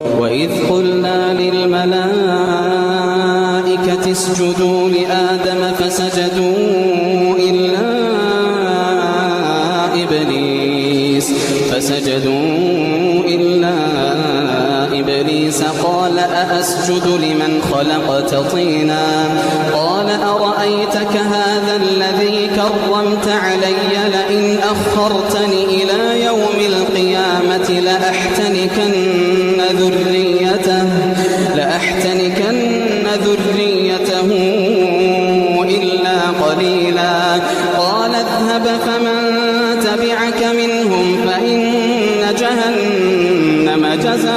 وإذ قلنا للملائكة اسجدوا لآدم فسجدوا إلا إبليس قال أأسجد لمن خلقت طينا قال أرأيتك هذا الذي كرمت علي لئن أخرتني إلى يوم القيامة لأحتنكن ذريته إلا قليلا قال اذهب فمن تبعك منهم فإن جهنم جزاؤكم